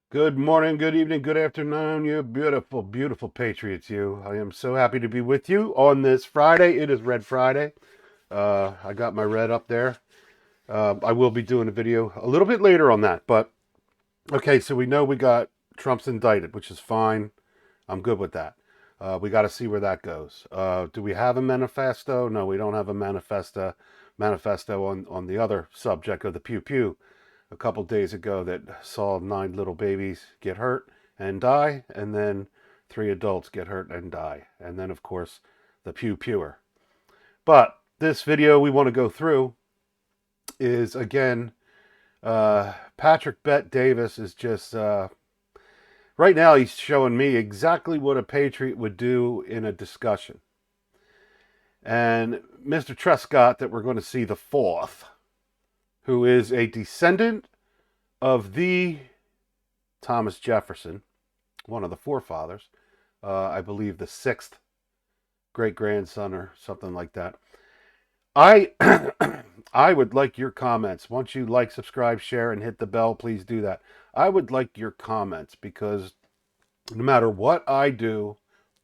Good morning, good evening, good afternoon, you beautiful, beautiful patriots, you. I am so happy to be with you on this Friday. It is Red Friday. I got my red up there. I will be doing a video a little bit later on that. But, okay, so we know we got Trump's indicted, which is fine. I'm good with that. We got to see where that goes. Do we have a manifesto? No, we don't have a manifesto on the other subject of the pew pew a couple days ago that saw 9 little babies get hurt and die, and then 3 adults get hurt and die, and then of course the pew pewer. But this video we want to go through is again, Patrick Bet Davis is just right now he's showing me exactly what a patriot would do in a discussion. And Mr. Trescott, that we're going to see the fourth, who is a descendant of the Thomas Jefferson, one of the forefathers, I believe the sixth great grandson or something like that. I I would like your comments. Once you like, subscribe, share, and hit the bell, please do that. I would like your comments because no matter what I do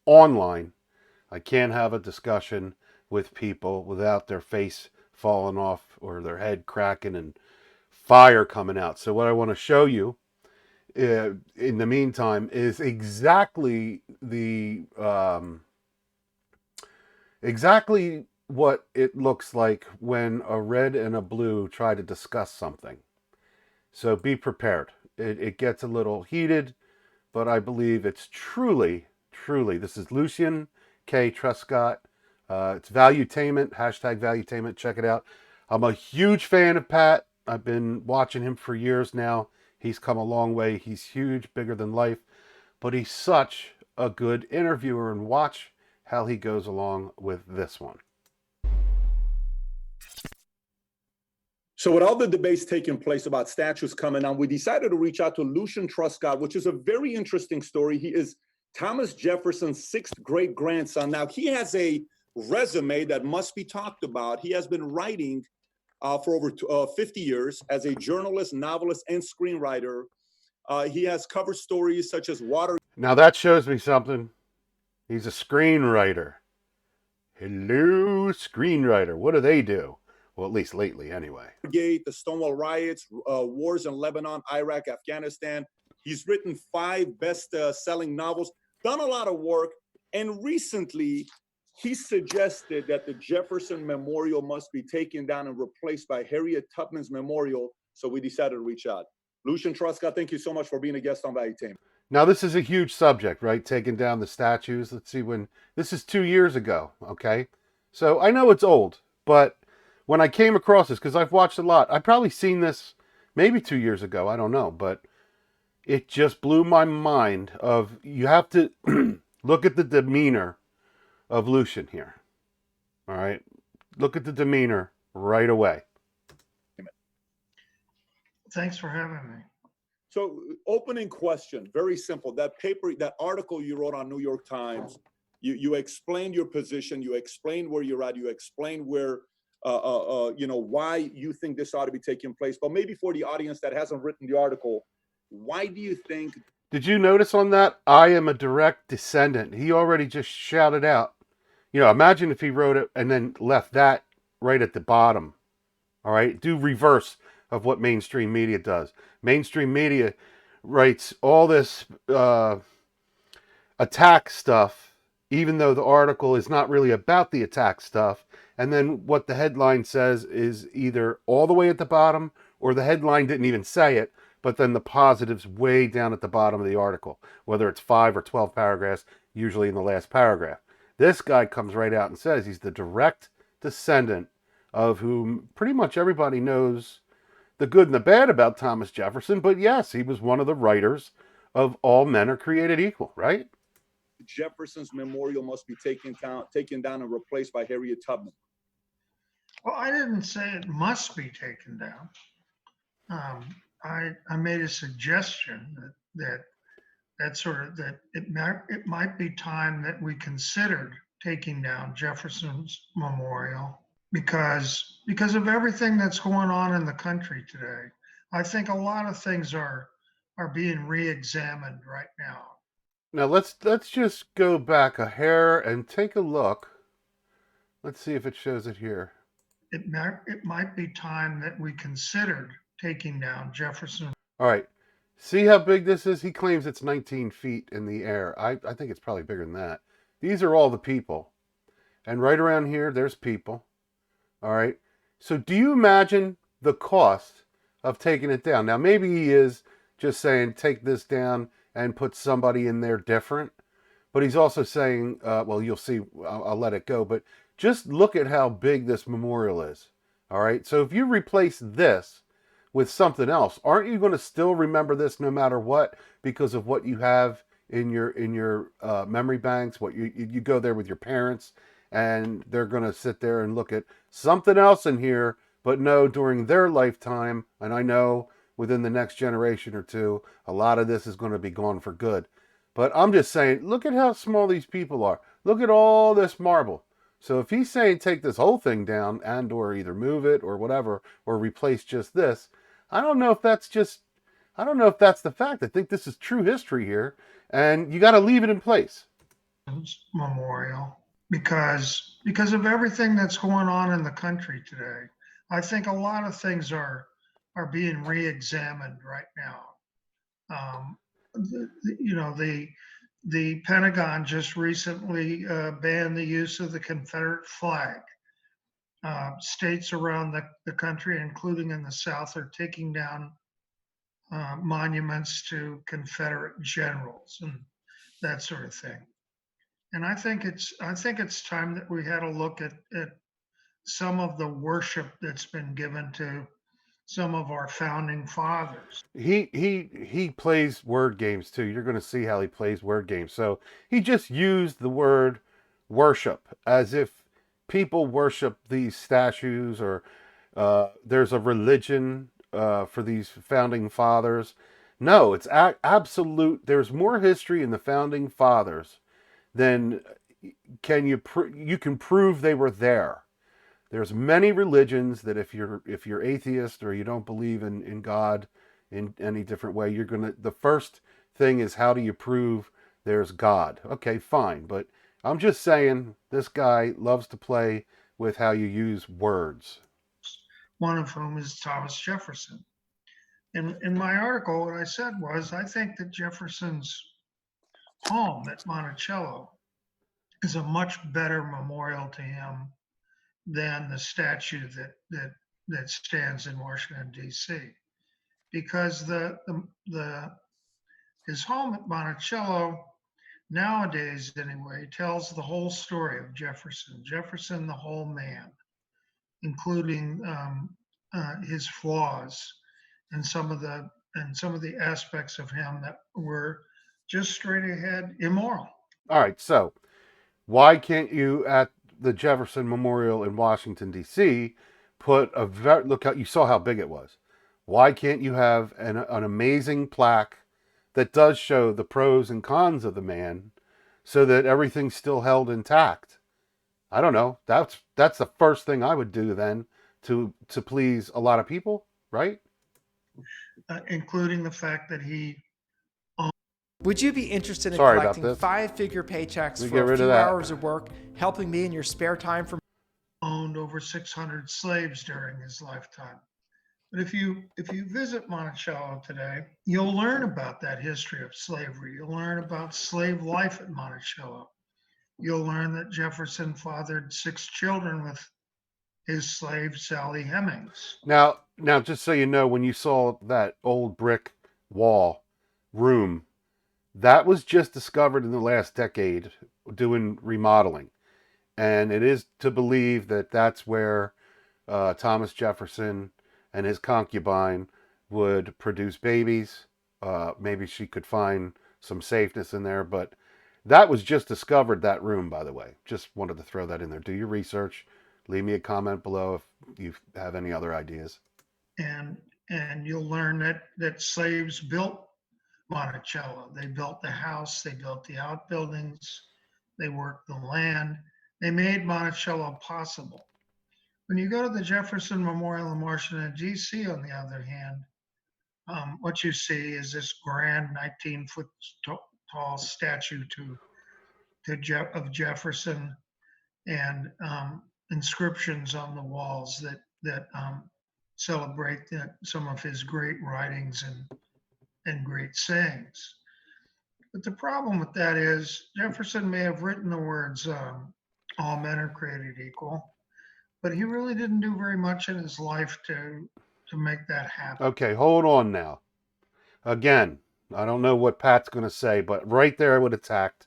online, I can't have a discussion with people without their face falling off or their head cracking and fire coming out. So what I want to show you in the meantime is exactly what it looks like when a red and a blue try to discuss something. So be prepared. It gets a little heated, but I believe it's truly, truly. This is Lucian K. Trescott. It's Valuetainment, hashtag Valuetainment. Check it out. I'm a huge fan of Pat. I've been watching him for years now. He's come a long way. He's huge, bigger than life, but he's such a good interviewer. And watch how he goes along with this one. So with all the debates taking place about statues coming on, we decided to reach out to Lucian Truscott, which is a very interesting story. He is Thomas Jefferson's sixth great grandson. Now, he has a resume that must be talked about. He has been writing for over 50 years as a journalist, novelist, and screenwriter. He has covered stories such as Water. Now that shows me something. He's a screenwriter. Hello, screenwriter. What do they do? Well, at least lately, anyway. The Stonewall riots, wars in Lebanon, Iraq, Afghanistan. He's written 5 best-selling novels, done a lot of work, and recently he suggested that the Jefferson Memorial must be taken down and replaced by Harriet Tubman's Memorial. So we decided to reach out. Lucian Truscott, thank you so much for being a guest on Valuetainment. Now, this is a huge subject, right? Taking down the statues. Let's see when. This is 2 years ago, okay? So I know it's old, but when I came across this, because I've watched a lot, I've probably seen this maybe 2 years ago. I don't know, but it just blew my mind of you have to look at the demeanor of Lucian here. All right? Look at the demeanor right away. Thanks for having me. So opening question, very simple. That paper, that article you wrote on New York Times, you explained your position, you explained where you're at, you explained where, why you think this ought to be taking place. But maybe for the audience that hasn't written the article, why do you think? Did you notice on that? I am a direct descendant. He already just shouted out. Imagine if he wrote it and then left that right at the bottom. All right, do reverse of what mainstream media does. Mainstream media writes all this attack stuff, even though the article is not really about the attack stuff. And then what the headline says is either all the way at the bottom or the headline didn't even say it, but then the positives way down at the bottom of the article, whether it's 5 or 12 paragraphs, usually in the last paragraph. This guy comes right out and says he's the direct descendant of whom pretty much everybody knows the good and the bad about Thomas Jefferson. But yes, he was one of the writers of All Men Are Created Equal, right? Jefferson's memorial must be taken down and replaced by Harriet Tubman. Well, I didn't say it must be taken down. I made a suggestion that it might be time that we considered taking down Jefferson's memorial because of everything that's going on in the country today. I think a lot of things are are being re-examined right now. Now let's just go back a hair and take a look. Let's see if it shows it here. It might be time that we considered taking down Jefferson. All right. See how big this is? He claims it's 19 feet in the air. I think it's probably bigger than that. These are all the people. And right around here, there's people. All right. So do you imagine the cost of taking it down? Now, maybe he is just saying, take this down and put somebody in there different. But he's also saying, well, you'll see, I'll let it go. But just look at how big this memorial is. All right. So if you replace this with something else, aren't you going to still remember this no matter what because of what you have in your memory banks? What you go there with your parents, and they're going to sit there and look at something else in here, but no, during their lifetime, and I know within the next generation or two, a lot of this is going to be gone for good. But I'm just saying, look at how small these people are. Look at all this marble. So if he's saying take this whole thing down and or either move it or whatever, or replace just this, I don't know if that's the fact. I think this is true history here, and you got to leave it in place. Memorial because of everything that's going on in the country today. I think a lot of things are being re-examined right now. The Pentagon just recently banned the use of the Confederate flag. States around the country, including in the South, are taking down monuments to Confederate generals and that sort of thing. And I think it's time that we had a look at some of the worship that's been given to some of our founding fathers. He plays word games too. You're going to see how he plays word games. So he just used the word worship as if people worship these statues or there's a religion for these founding fathers. No, it's absolute. There's more history in the founding fathers than you can prove they were there. There's many religions that if you're atheist or you don't believe in God in any different way, the first thing is how do you prove there's God? Okay, fine, but I'm just saying this guy loves to play with how you use words. One of whom is Thomas Jefferson. In my article, what I said was, I think that Jefferson's home at Monticello is a much better memorial to him than the statue that stands in Washington, D.C. Because his home at Monticello nowadays anyway tells the whole story of Jefferson the whole man, including his flaws and some of the aspects of him that were just straight ahead immoral. All right, so why can't you at the Jefferson Memorial in Washington D.C. put look how you saw how big it was? Why can't you have an amazing plaque that does show the pros and cons of the man, so that everything's still held intact? I don't know. That's the first thing I would do then to please a lot of people, right? Including the fact that he Would you be interested in Sorry about collecting this. 5-figure paychecks Let me for get a rid of few that. hours of work, helping me in your spare time from owned over 600 slaves during his lifetime. But if you visit Monticello today, you'll learn about that history of slavery. You'll learn about slave life at Monticello. You'll learn that Jefferson fathered 6 children with his slave Sally Hemings. Now, just so you know, when you saw that old brick wall room, that was just discovered in the last decade doing remodeling. And it is to believe that that's where Thomas Jefferson and his concubine would produce babies. Maybe she could find some safeness in there, but that was just discovered, that room, by the way. Just wanted to throw that in there. Do your research. Leave me a comment below if you have any other ideas. And you'll learn that slaves built Monticello. They built the house, they built the outbuildings, they worked the land. They made Monticello possible. When you go to the Jefferson Memorial in Washington, D.C., on the other hand, what you see is this grand 19-foot tall statue of Jefferson, and inscriptions on the walls that celebrate some of his great writings and great sayings. But the problem with that is Jefferson may have written the words "all men are created equal," but he really didn't do very much in his life to make that happen. Okay, hold on now. Again, I don't know what Pat's going to say, but right there I would attacked,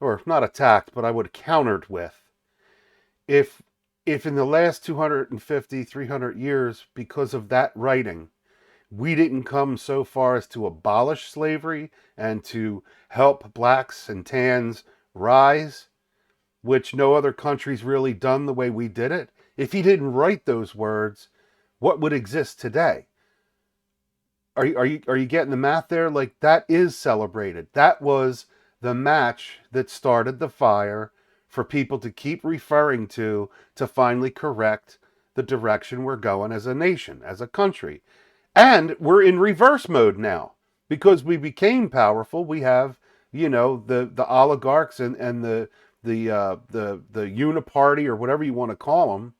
or not attacked, but I would have countered with, if in the last 250, 300 years, because of that writing, we didn't come so far as to abolish slavery and to help blacks and tans rise, which no other country's really done the way we did it. If he didn't write those words, what would exist today? Are you getting the math there? Like, that is celebrated. That was the match that started the fire for people to keep referring to finally correct the direction we're going as a nation, as a country. And we're in reverse mode now because we became powerful. We have, the oligarchs and the uniparty, or whatever you want to call them,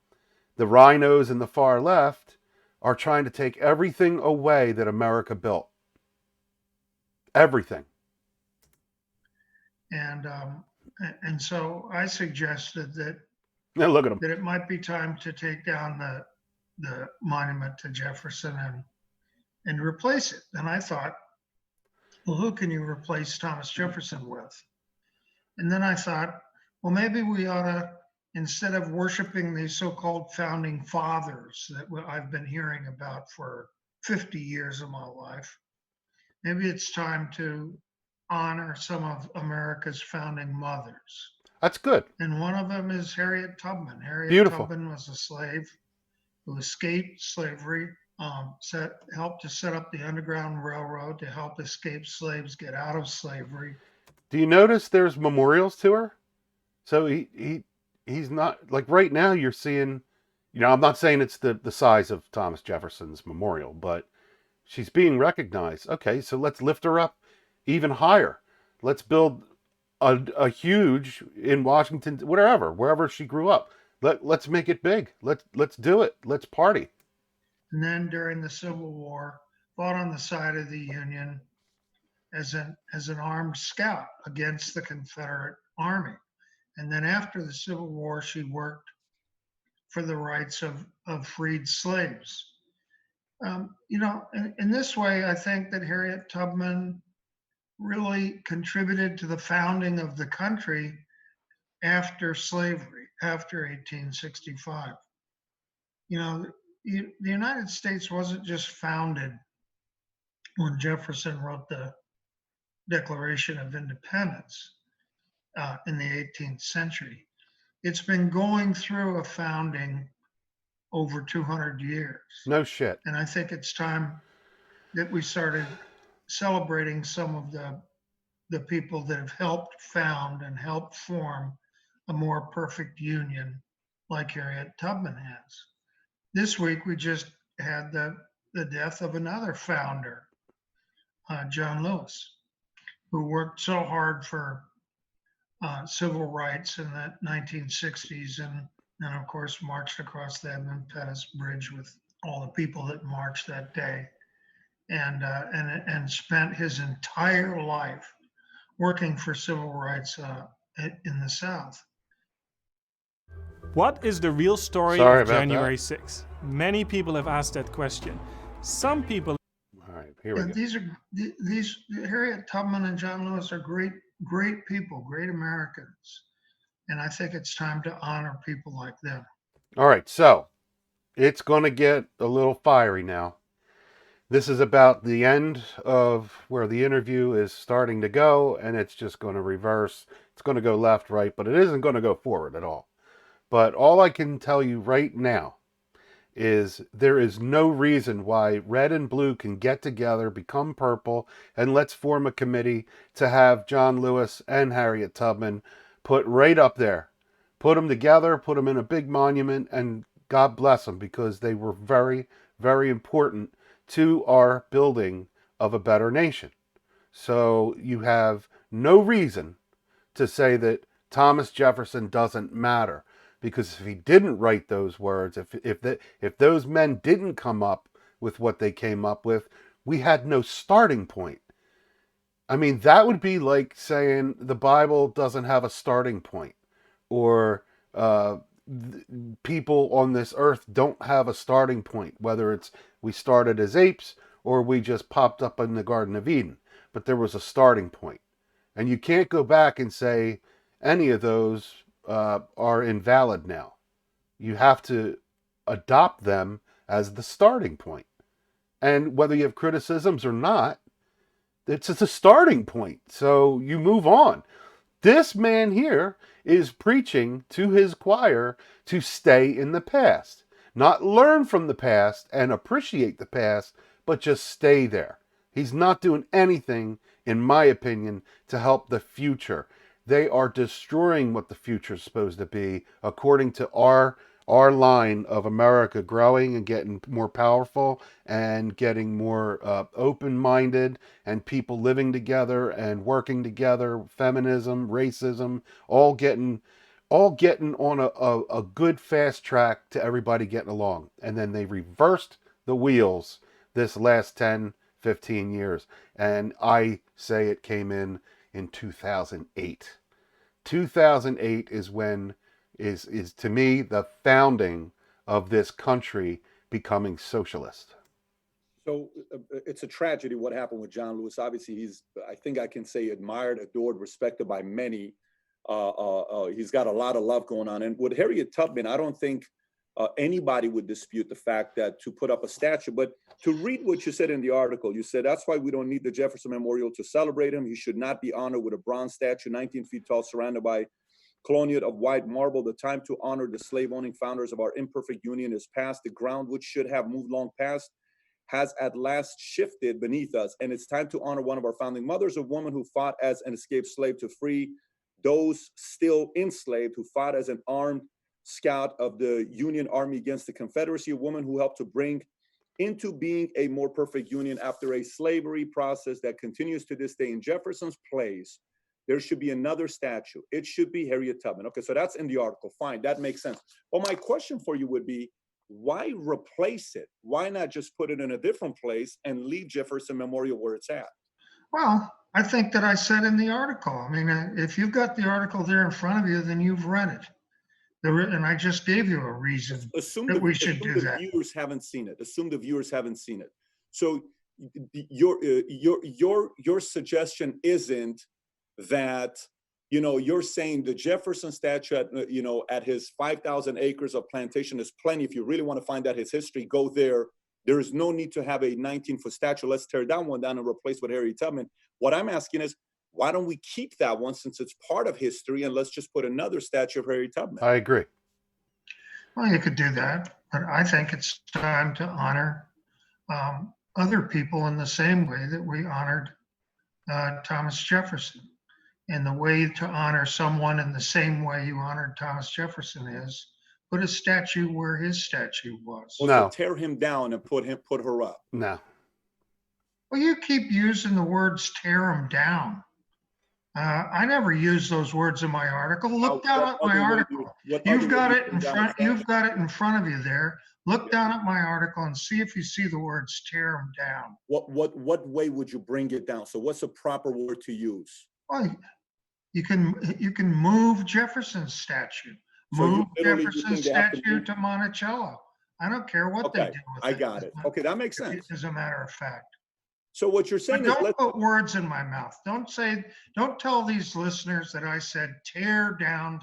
the rhinos in the far left, are trying to take everything away that America built. Everything. And so I suggested that Now look at them. that it might be time to take down the monument to Jefferson and replace it. And I thought, well, who can you replace Thomas Jefferson with? And then I thought, well, maybe we ought to, instead of worshiping these so-called founding fathers that I've been hearing about for 50 years of my life, maybe it's time to honor some of America's founding mothers. That's good. And one of them is Harriet Tubman. Harriet Beautiful. Tubman was a slave who escaped slavery, helped to set up the Underground Railroad to help escaped slaves get out of slavery. Do you notice there's memorials to her? So he's not, like, right now you're seeing, I'm not saying it's the size of Thomas Jefferson's memorial, but she's being recognized. Okay, so let's lift her up even higher. Let's build a huge, in Washington, wherever she grew up. Let's make it big. Let's do it. Let's party. And then during the Civil War, fought on the side of the Union as an armed scout against the Confederate Army. And then after the Civil War, she worked for the rights of freed slaves. In this way, I think that Harriet Tubman really contributed to the founding of the country after slavery, after 1865. The United States wasn't just founded when Jefferson wrote the Declaration of Independence in the 18th century. It's been going through a founding over 200 years. No shit. And I think it's time that we started celebrating some of the people that have helped found and helped form a more perfect union like Harriet Tubman has. This week, we just had the death of another founder, John Lewis, who worked so hard for civil rights in the 1960s and of course, marched across the Edmund Pettus Bridge with all the people that marched that day and spent his entire life working for civil rights in the South. What is the real story Sorry of about January that. 6th? Many people have asked that question. Some people All right, here we go. These Harriet Tubman and John Lewis are great people, great Americans. And I think it's time to honor people like them. All right, so it's going to get a little fiery now. This is about the end of where the interview is starting to go, and it's just going to reverse. It's going to go left, right, but it isn't going to go forward at all. But all I can tell you right now is there is no reason why red and blue can get together, become purple, and let's form a committee to have John Lewis and Harriet Tubman put right up there. Put them together, put them in a big monument, and God bless them, because they were very, very important to our building of a better nation. So you have no reason to say that Thomas Jefferson doesn't matter, because if he didn't write those words, if those men didn't come up with what they came up with, we had no starting point. I mean, that would be like saying the Bible doesn't have a starting point, or people on this earth don't have a starting point, whether it's we started as apes or we just popped up in the Garden of Eden. But there was a starting point. And you can't go back and say any of those are invalid now. You have to adopt them as the starting point. And whether you have criticisms or not, it's a starting point. So you move on. This man here is preaching to his choir to stay in the past, not learn from the past and appreciate the past, but just stay there. He's not doing anything, in my opinion, to help the future. They are destroying what the future is supposed to be, according to our line of America growing and getting more powerful and getting more open-minded, and people living together and working together, feminism, racism, all getting on a good fast track to everybody getting along. And then they reversed the wheels this last 10, 15 years. And I say it came in 2008. 2008 is when is to me the founding of this country becoming socialist. So it's a tragedy what happened with John Lewis. Obviously, he's, I think I can say, admired, adored, respected by many. He's got a lot of love going on. And with Harriet Tubman, I don't think anybody would dispute the fact that to put up a statue. But to read what you said in the article, you said that's why we don't need the Jefferson Memorial to celebrate him. He should not be honored with a bronze statue, 19 feet tall, surrounded by colonnade of white marble. The time to honor the slave-owning founders of our imperfect union is past. The ground which should have moved long past has at last shifted beneath us, and it's time to honor one of our founding mothers, a woman who fought as an escaped slave to free those still enslaved, who fought as an armed scout of the Union Army against the Confederacy, a woman who helped to bring into being a more perfect union after a slavery process that continues to this day. In Jefferson's place, there should be another statue. It should be Harriet Tubman. Okay, so that's in the article. Fine, that makes sense. Well, my question for you would be, why replace it? Why not just put it in a different place and leave Jefferson Memorial where it's at? Well, I think that I said in the article. I mean, if you've got the article there in front of you, then you've read it. And I just gave you a reason that we should do that. Viewers haven't seen it. Assume the viewers haven't seen it. So your suggestion isn't that, you know, you're saying the Jefferson statue at, you know, at his 5,000 acres of plantation is plenty. If you really want to find out his history, go there. There is no need to have a 19-foot statue. Let's tear that one down and replace with Harriet Tubman. What I'm asking is, why don't we keep that one since it's part of history, and let's just put another statue of Harriet Tubman? I agree. Well, you could do that, but I think it's time to honor other people in the same way that we honored Thomas Jefferson. And the way to honor someone in the same way you honored Thomas Jefferson is put a statue where his statue was. Well, no. Tear him down and put her up. No. Well, you keep using the words "tear him down." I never use those words in my article. Look down at my article. You've got it in front. You've got it in front of you there. Look down at my article and see if you see the words "tear him down." What way would you bring it down? So, what's a proper word to use? Well, you can move Jefferson's statue. Move Jefferson's statue to Monticello. I don't care what they do with it. I got it. Okay, that makes sense. As a matter of fact. So what you're saying is, don't put words in my mouth. Don't tell these listeners that I said tear down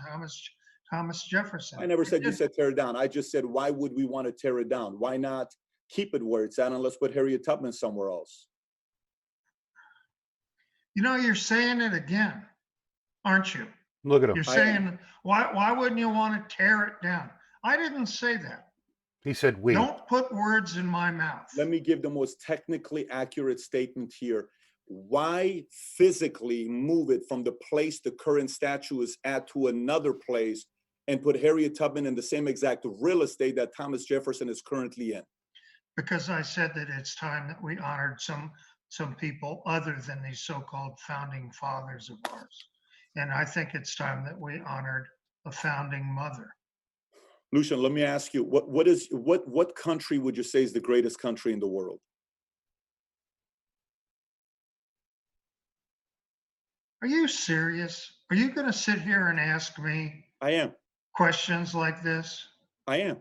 Thomas Jefferson. I never said you said tear down. I just said, why would we want to tear it down? Why not keep it where it's at and let's put Harriet Tubman somewhere else? You know, you're saying it again, aren't you? Look at him. You're saying, why wouldn't you want to tear it down? I didn't say that. He said we. Don't put words in my mouth. Let me give the most technically accurate statement here. Why physically move it from the place the current statue is at to another place and put Harriet Tubman in the same exact real estate that Thomas Jefferson is currently in? because I said that it's time that we honored some people other than these so-called founding fathers of ours. And I think it's time that we honored a founding mother. Lucian, let me ask you, what country would you say is the greatest country in the world? Are you serious? Are you going to sit here and ask me I am. questions like this? I am.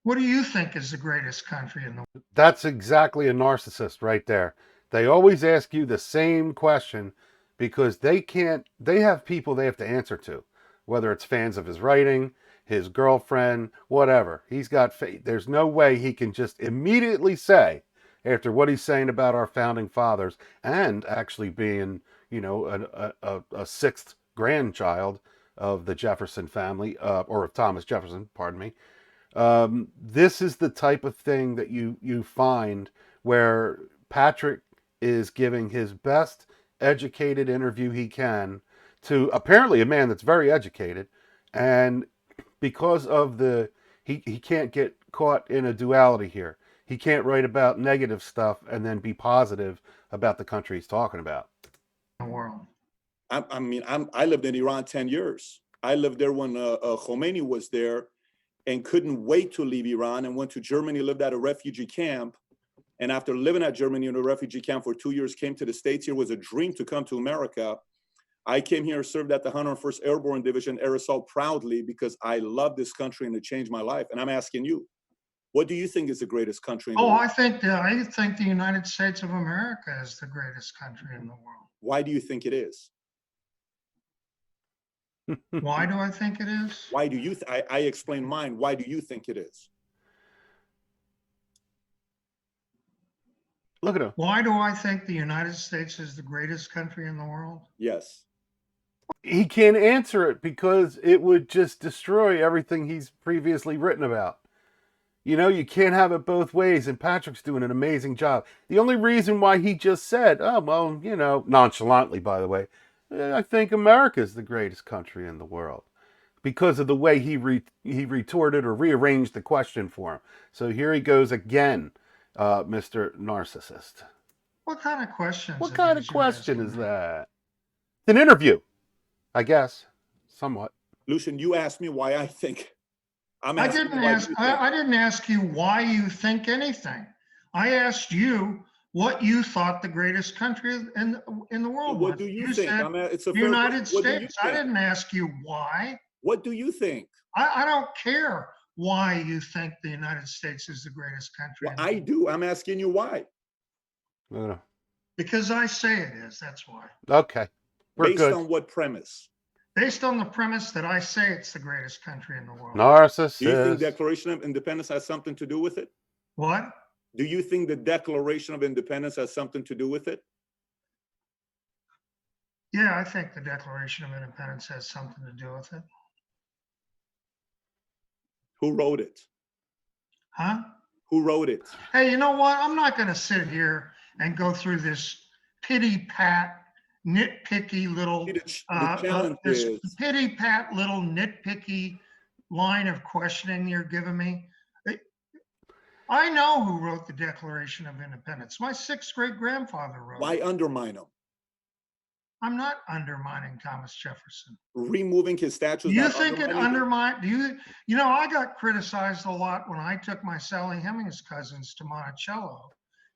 What do you think is the greatest country in the world? That's exactly a narcissist right there. They always ask you the same question because they have people they have to answer to, whether it's fans of his writing, his girlfriend, whatever. There's no way he can just immediately say, after what he's saying about our founding fathers and actually being, a sixth grandchild of the Jefferson family, or of Thomas Jefferson, pardon me. This is the type of thing that you find where Patrick is giving his best educated interview he can to apparently a man that's very educated, and because of he can't get caught in a duality here. He can't write about negative stuff and then be positive about the country he's talking about. I lived in Iran 10 years. I lived there when Khomeini was there and couldn't wait to leave Iran and went to Germany, lived at a refugee camp. And after living at Germany in a refugee camp for 2 years, came to the States. Here was a dream to come to America. I came here, served at the 101st Airborne Division, Air Assault proudly because I love this country and it changed my life. And I'm asking you, what do you think is the greatest country in the world? I think the United States of America is the greatest country in the world. Why do you think it is? Why do I think it is? Why do you? I explained mine. Why do you think it is? Look at him. Why do I think the United States is the greatest country in the world? Yes. He can't answer it because it would just destroy everything he's previously written about. You can't have it both ways, and Patrick's doing an amazing job. The only reason why he just said, nonchalantly, by the way, I think America's the greatest country in the world, because of the way he retorted or rearranged the question for him. So here he goes again, Mr. Narcissist. What kind of question? What kind of question is that? It's an interview, I guess, somewhat. Lucian, you asked me why I think. I didn't ask you why you think anything. I asked you what you thought the greatest country in the world was. What do you think? It's the United States. I didn't ask you why. What do you think? I don't care why you think the United States is the greatest country. Well, I do. I'm asking you why. Because I say it is. That's why. Okay. Based on what premise? Based on the premise that I say it's the greatest country in the world. Narcissist. Do you think Declaration of Independence has something to do with it? What? Do you think the Declaration of Independence has something to do with it? Yeah, I think the Declaration of Independence has something to do with it. Who wrote it? Huh? Who wrote it? Hey, you know what? I'm not going to sit here and go through this pity-pat, nitpicky little, this pity-pat little nitpicky line of questioning you're giving me. I know who wrote the Declaration of Independence. My sixth great-grandfather wrote it. Why undermine him? I'm not undermining Thomas Jefferson. Removing his statue. You think it undermined? I got criticized a lot when I took my Sally Hemings cousins to Monticello,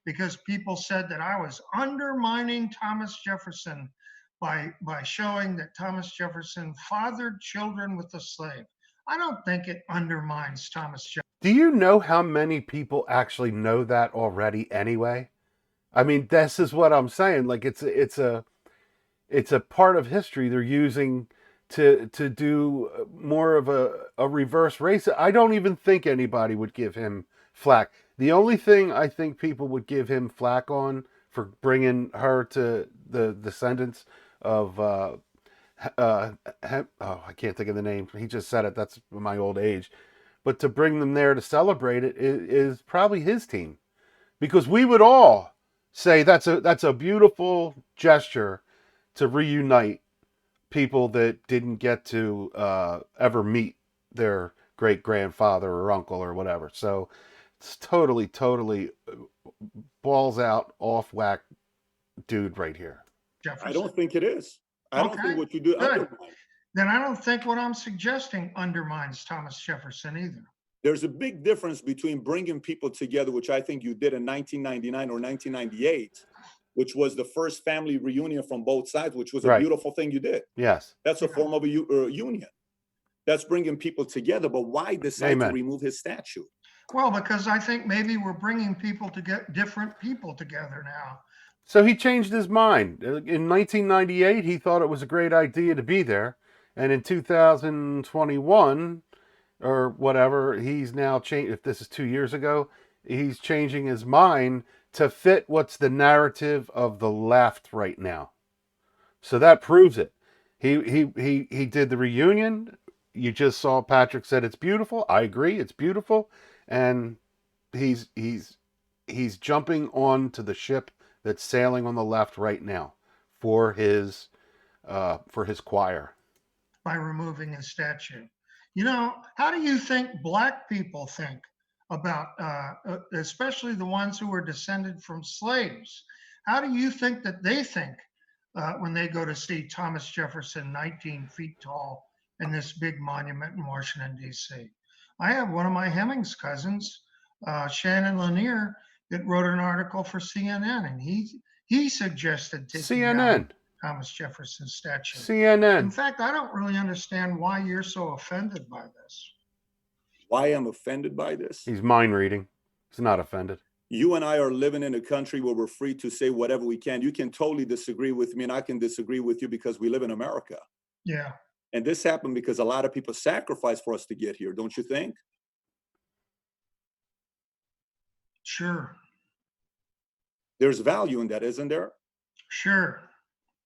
because people said that I was undermining Thomas Jefferson by showing that Thomas Jefferson fathered children with a slave. I don't think it undermines Thomas Jefferson. Do you know how many people actually know that already anyway? I mean, this is what I'm saying. Like, it's a part of history they're using to do more of a reverse race. I don't even think anybody would give him flack. The only thing I think people would give him flack on for bringing her to the descendants of I can't think of the name. He just said it. That's my old age. But to bring them there to celebrate it is probably his team, because we would all say that's a beautiful gesture to reunite people that didn't get to ever meet their great grandfather or uncle or whatever. So it's totally balls out, off whack dude right here. Jefferson. I don't think it is. I don't Okay, think what you do good. undermines. Then I don't think what I'm suggesting undermines Thomas Jefferson either. There's a big difference between bringing people together, which I think you did in 1999 or 1998, which was the first family reunion from both sides, which was a Right. beautiful thing you did. Yes. That's a form of a union. That's bringing people together. But why decide Amen. to remove his statue? Well, because I think maybe we're bringing people to get different people together now. So he changed his mind. In 1998, he thought it was a great idea to be there. And in 2021 or whatever, he's now changed. If this is 2 years ago, he's changing his mind to fit what's the narrative of the left right now. So that proves it. He did the reunion. You just saw Patrick said it's beautiful. I agree, it's beautiful. And he's jumping on to the ship that's sailing on the left right now for his choir. By removing his statue. You know, how do you think Black people think about, especially the ones who were descended from slaves? How do you think that they think when they go to see Thomas Jefferson, 19 feet tall, in this big monument in Washington, D.C.? I have one of my Hemmings cousins, Shannon Lanier, that wrote an article for CNN, and he suggested taking CNN. down Thomas Jefferson's statue. CNN. In fact, I don't really understand why you're so offended by this. Why I'm offended by this? He's mind reading. He's not offended. You and I are living in a country where we're free to say whatever we can. You can totally disagree with me, and I can disagree with you because we live in America. Yeah. And this happened because a lot of people sacrificed for us to get here, don't you think? Sure. There's value in that, isn't there? Sure.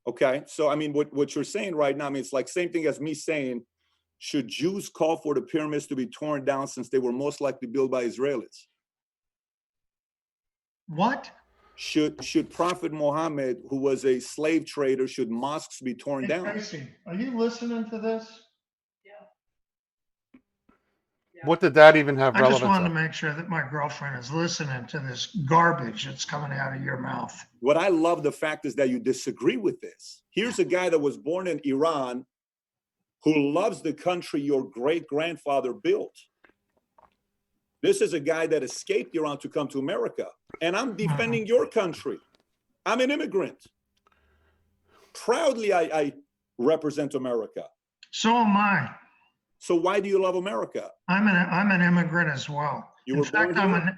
Okay. So, I mean, what you're saying right now, I mean, it's like same thing as me saying, should Jews call for the pyramids to be torn down since they were most likely built by Israelis? What? Should Prophet Muhammad, who was a slave trader, should mosques be torn Hey, down? Casey, are you listening to this? What did that even have I just relevance wanted to of? make sure that my girlfriend is listening to this garbage that's coming out of your mouth. What I love the fact is that you disagree with this. Here's a guy that was born in Iran who loves the country your great-grandfather built. This is a guy that escaped Iran to come to America. And I'm defending your country. I'm an immigrant. Proudly, I represent America. So am I. So why do you love America? I'm an immigrant as well. You In were fact, born here?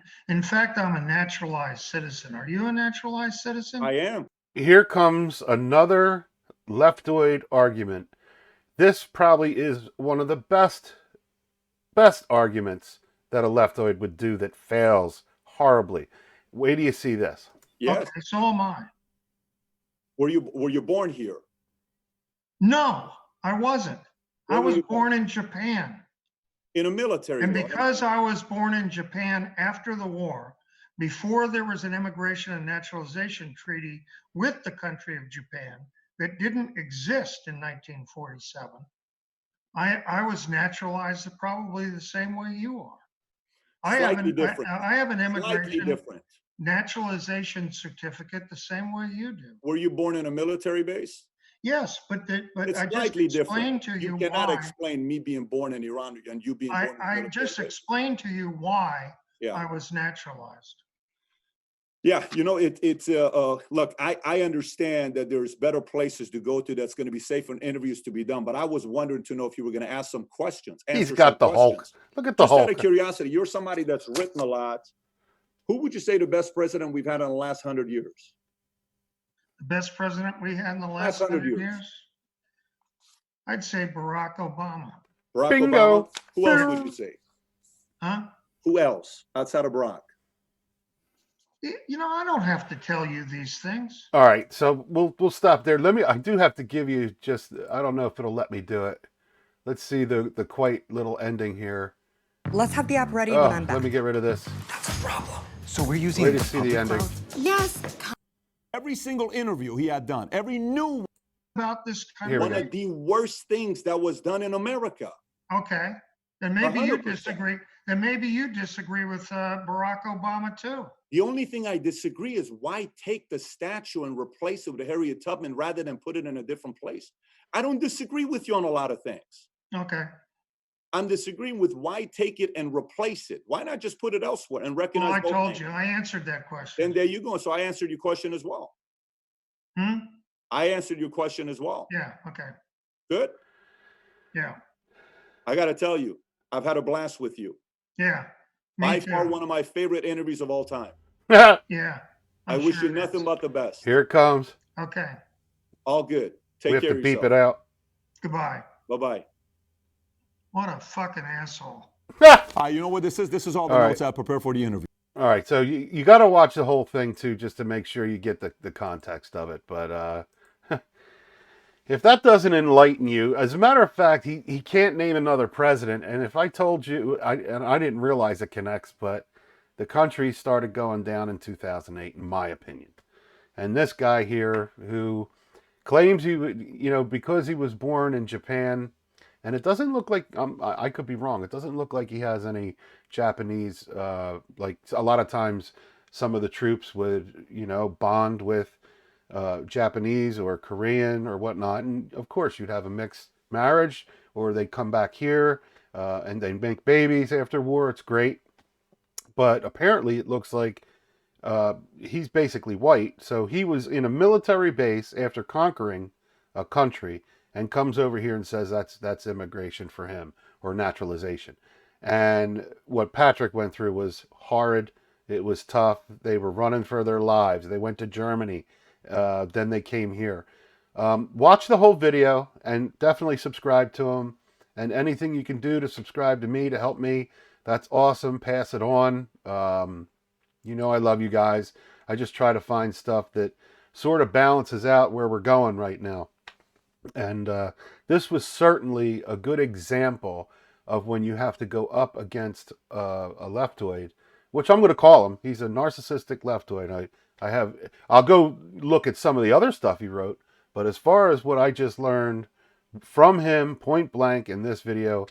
I'm a naturalized citizen. Are you a naturalized citizen? I am. Here comes another leftoid argument. This probably is one of the best arguments that a leftoid would do that fails horribly. Wait till you see this. Yes. Okay, so am I. Were you born here? No, I wasn't. Where I were was you born in Japan. In a military. And base. because I was born in Japan after the war, before there was an immigration and naturalization treaty with the country of Japan that didn't exist in 1947, I was naturalized probably the same way you are. I have Slightly different. I have an Slightly immigration different. naturalization certificate the same way you do. Were you born in a military base? Yes, but It's I just slightly explained different. to you cannot why. explain me being born in Iran and you being born in a I military just base. explained to you why Yeah. I was naturalized. Yeah, you know, look, I understand that there's better places to go to that's going to be safe for interviews to be done, but I was wondering to know if you were going to ask some questions. He's answer got some the Hulk. questions. Look at the Just out Hulk. of curiosity, you're somebody that's written a lot. Who would you say the best president we've had in the last 100 years? The best president we had in the last 100 years? I'd say Barack Obama. Barack Bingo. Obama? Who else would you say? Huh? Who else outside of Barack? You know, I don't have to tell you these things. All right, so we'll stop there. I do have to give you just, I don't know if it'll let me do it. Let's see the quite little ending here. Let's have the app ready when I'm back. Let me get rid of this. That's a problem. So we're using Wait to see the ending. Yes. Every single interview he had done, every new About this Here we one go. of the worst things that was done in America. Okay. Then maybe you 100%. disagree. Then maybe you disagree with Barack Obama too. The only thing I disagree is why take the statue and replace it with a Harriet Tubman rather than put it in a different place? I don't disagree with you on a lot of things. Okay. I'm disagreeing with why take it and replace it. Why not just put it elsewhere and Well, recognize I both told names? you. I answered that question. Then there you go. So I answered your question as well. Hmm? I answered your question as well. Yeah. Okay. Good. Yeah. I got to tell you, I've had a blast with you. Yeah. Me By too. far one of my favorite interviews of all time. Yeah. I I'm wish sure you it nothing is. but the best. Here it comes. Okay. All good. We Take have care to of beep yourself. it out. Goodbye. Bye-bye. What a fucking asshole. You know what this is? This is all the All right. notes I prepared for the interview. All right, so you got to watch the whole thing too, just to make sure you get the context of it. But if that doesn't enlighten you, as a matter of fact, he can't name another president. And if I told you, and I didn't realize it connects, but the country started going down in 2008, in my opinion. And this guy here who claims he, because he was born in Japan, and it doesn't look like, I could be wrong, it doesn't look like he has any Japanese, like a lot of times some of the troops would, bond with Japanese or Korean or whatnot. And of course you'd have a mixed marriage, or they come back here and they make babies after war. It's great. But apparently it looks like he's basically white. So he was in a military base after conquering a country and comes over here and says that's immigration for him, or naturalization. And what Patrick went through was horrid. It was tough. They were running for their lives. They went to Germany. Then they came here. Watch the whole video and definitely subscribe to him. And anything you can do to subscribe to me to help me, that's awesome. Pass it on. I love you guys. I just try to find stuff that sort of balances out where we're going right now. And this was certainly a good example of when you have to go up against a leftoid, which I'm going to call him. He's a narcissistic leftoid. I'll go look at some of the other stuff he wrote, but as far as what I just learned from him point blank in this video,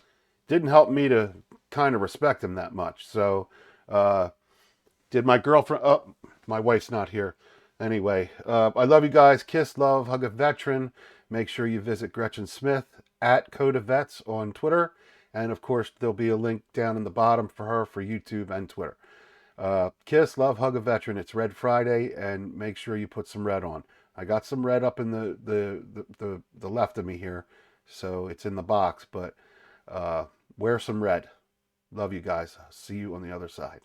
didn't help me to kind of respect him that much. So did my girlfriend, my wife's not here. Anyway, I love you guys. Kiss, love, hug a veteran. Make sure you visit Gretchen Smith at Code of Vets on Twitter. And of course, there'll be a link down in the bottom for her for YouTube and Twitter. Kiss, love, hug a veteran. It's Red Friday, and make sure you put some red on. I got some red up in the left of me here, so it's in the box, but wear some red. Love you guys. See you on the other side.